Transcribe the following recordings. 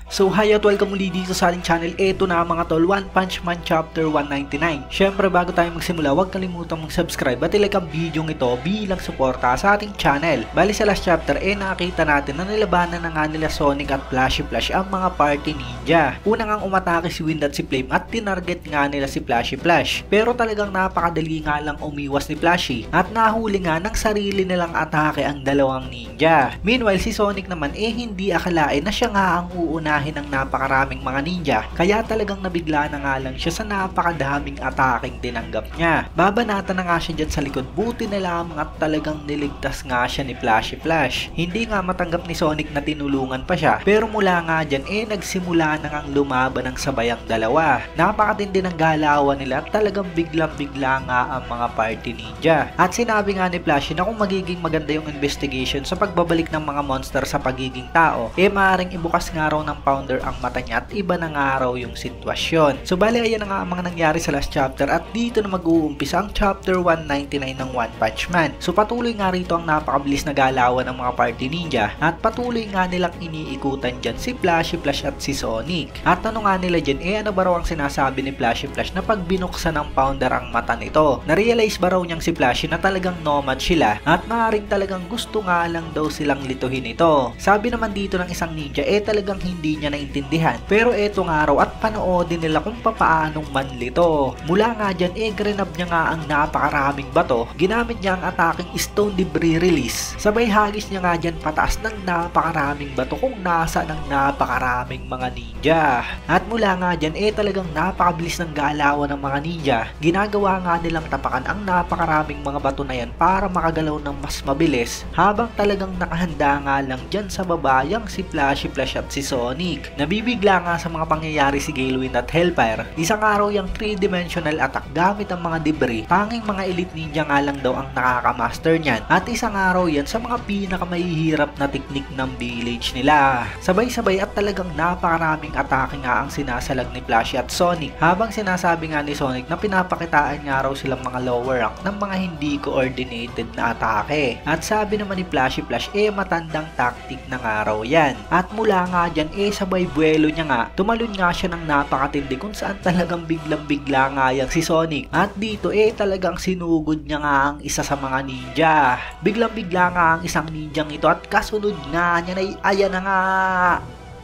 So hi at welcome muli dito sa ating channel. Ito na mga tol, One Punch Man Chapter 199. Syempre bago tayo magsimula, huwag kalimutang mag-subscribe at ilike ang video ito bilang suporta sa ating channel. Bali sa last chapter nakita natin na nilabanan na nga nila Sonic at Flashy Flash ang mga party ninja. Una ngang umatake si Wind at si Flame at tinarget nga nila si Flashy Flash. Pero talagang napakadali nga lang umiwas ni Flashy at nahuli nga ng sarili nilang atake ang dalawang ninja. Meanwhile si Sonic naman hindi akalain na siya nga ang uunahin ng napakaraming mga ninja, kaya talagang nabigla na nga lang siya sa napakadaming ataking tinanggap niya. Babanata na nga siya dyan sa likod, buti na lamang at talagang niligtas nga siya ni Flashy Flash. Hindi nga matanggap ni Sonic na tinulungan pa siya, pero mula nga dyan nagsimula na ngang lumaban ng sabayang dalawa. Napakatindi ng galawan nila at talagang biglang-bigla nga ang mga party ninja. At sinabi nga ni Flashy na kung magiging maganda yung investigation sa pagbabalik ng mga monster sa pagiging tao, maaaring ibukas nga raw ng founder ang mata niya at iba na nga raw yung sitwasyon. So bali ayan na nga ang mga nangyari sa last chapter at dito na mag-uumpisa ang chapter 199 ng One Punch Man. So patuloy nga rito ang napakabilis na galawan ng mga party ninja at patuloy nga nilang iniikutan dyan si Flashy Flash at si Sonic. At ano nga nila dyan, ano ba raw ang sinasabi ni Flashy Flash na pag binuksan ng founder ang mata nito? Narealize ba raw niyang si Flashy na talagang nomad sila at maaaring talagang gusto nga lang daw silang lituhin ito. Sabi naman dito ng isang ninja talagang hindi niya naintindihan, pero eto nga raw at panoodin nila kung papaanong manlito. Mula nga dyan grinab niya nga ang napakaraming bato, ginamit niya ang ataking Stone Debris Release, sabay hagis niya nga dyan pataas ng napakaraming bato kung nasa ng napakaraming mga ninja. At mula nga dyan talagang napakabilis ng galawan ng mga ninja, ginagawa nga nilang tapakan ang napakaraming mga bato na yan para makagalaw ng mas mabilis, habang talagang nakahanda nga lang dyan sa babayang si Flashy Flash at si Sonic. Nabibigla nga sa mga pangyayari si Galewind at Hellfire. Isang araw yung 3-dimensional attack gamit ang mga debris. Tanging mga elite ninja nga lang daw ang nakakamaster niyan. At isang araw yan sa mga pinakamahihirap na teknik ng village nila. Sabay-sabay at talagang napakaraming atake nga ang sinasalag ni Flashy at Sonic. Habang sinasabi nga ni Sonic na pinapakitaan nga raw silang mga lower rank ng mga hindi coordinated na atake. At sabi naman ni Flashy Flash matandang tactic na nga raw yan. At mula nga dyan sabay buwelo niya nga, tumalon nga siya ng napakatindi kung saan talagang biglang-bigla nga yan si Sonic. At dito talagang sinugod niya nga ang isa sa mga ninja. Biglang-bigla nga ang isang ninjang ito at kasunod nga niya ayan na nga,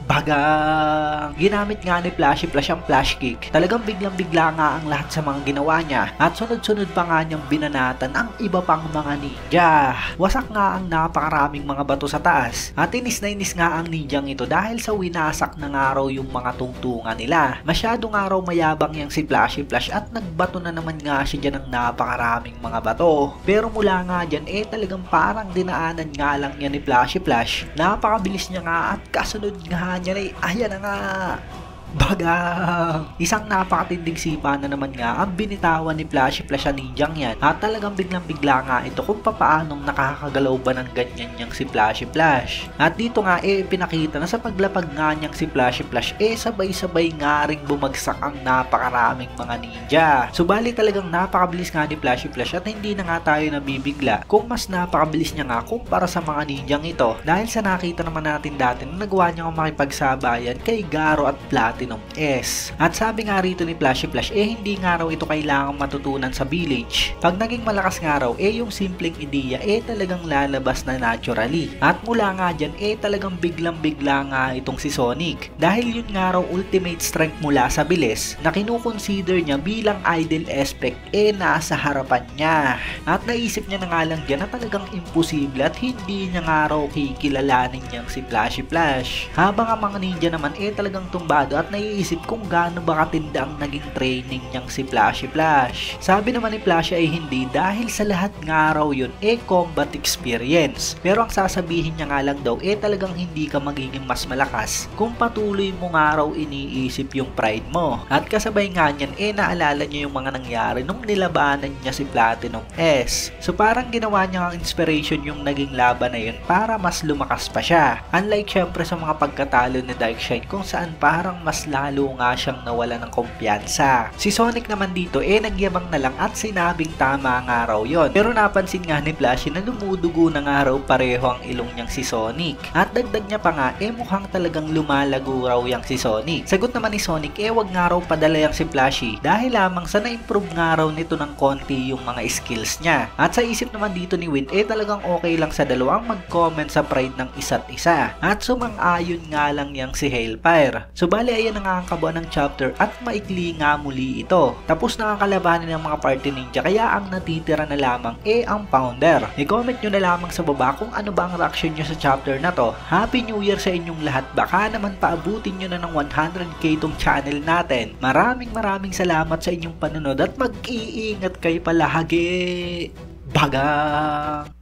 bagang! Ginamit nga ni Flashy Flash ang flash kick. Talagang biglang-bigla nga ang lahat sa mga ginawa niya at sunod-sunod pa nga niyang binanatan ang iba pang mga ninja. Wasak nga ang napakaraming mga bato sa taas at inis na inis nga ang ninjang ito dahil sa winasak na nga raw yung mga tungtungan nila. Masyado nga raw mayabang yang si Flashy Flash at nagbato na naman nga siya dyan ng napakaraming mga bato. Pero mula nga dyan talagang parang dinaanan nga lang niya ni Flashy Flash. Napakabilis niya nga at kasunod nga niya ayan na nga, bagang! Isang napakatinding sipa na naman nga ang binitawan ni Flashy Flash ang ninjang yan at talagang biglang-bigla nga ito kung papaanong nakakagalaw ba ng ganyan niyang si Flashy Flash. At dito nga pinakita na sa paglapag nga niyang si Flashy Flash sabay-sabay nga ring bumagsak ang napakaraming mga ninja. Subali talagang napakabilis nga ni Flashy Flash at hindi na nga tayo nabibigla kung mas napakabilis niya nga kumpara sa mga ninjang ito dahil sa nakita naman natin dati na nagawa niya makipagsabayan kay Garo at Platinum S. At sabi nga rito ni Flashy Flash hindi nga raw ito kailangang matutunan sa village. Pag naging malakas nga raw yung simpleng ideya talagang lalabas na naturally. At mula nga dyan talagang biglang-bigla nga itong si Sonic dahil yun nga raw ultimate strength mula sa bilis na kinukonsider niya bilang idle aspect nasa harapan niya. At naisip niya na nga lang dyan na talagang imposible at hindi niya nga raw kikilalanin niyang si Flashy Flash. Habang ang mga ninja naman talagang tumbado at naiisip kung gaano ba katinda ang naging training niyang si Flashy Flash. Sabi naman ni Flashy hindi dahil sa lahat nga raw yun combat experience. Pero ang sasabihin niya nga lang daw talagang hindi ka magiging mas malakas kung patuloy mo nga raw iniisip yung pride mo. At kasabay nga niyan naalala niya yung mga nangyari nung nilabanan niya si Platinum S. So parang ginawa niya ang inspiration yung naging laban na yun para mas lumakas pa siya. Unlike syempre sa mga pagkatalo ni Darkseid kung saan parang mas mas lalo nga siyang nawala ng kumpiyansa. Si Sonic naman dito nagyabang na lang at sinabing tama nga raw yon. Pero napansin nga ni Flashy na lumudugo na nga raw pareho ang ilong niyang si Sonic. At dagdag niya pa nga mukhang talagang lumalago raw yang si Sonic. Sagot naman ni Sonic wag nga raw padala yang si Flashy dahil lamang sa na-improve nga raw nito ng konti yung mga skills niya. At sa isip naman dito ni Wind talagang okay lang sa dalawang mag-comment sa pride ng isa't isa. At sumang-ayon nga lang yang si Hailfire. So bali ayan ang nakakabuan ng chapter at maikli nga muli ito. Tapos nakakalabanin ng mga party ninja kaya ang natitira na lamang ang Pounder. I-comment nyo na lamang sa baba kung ano ba ang reaction nyo sa chapter na to. Happy New Year sa inyong lahat. Baka naman paabutin nyo na ng 100k tong channel natin. Maraming salamat sa inyong panonood at mag-iingat kayo palagi. Bagang!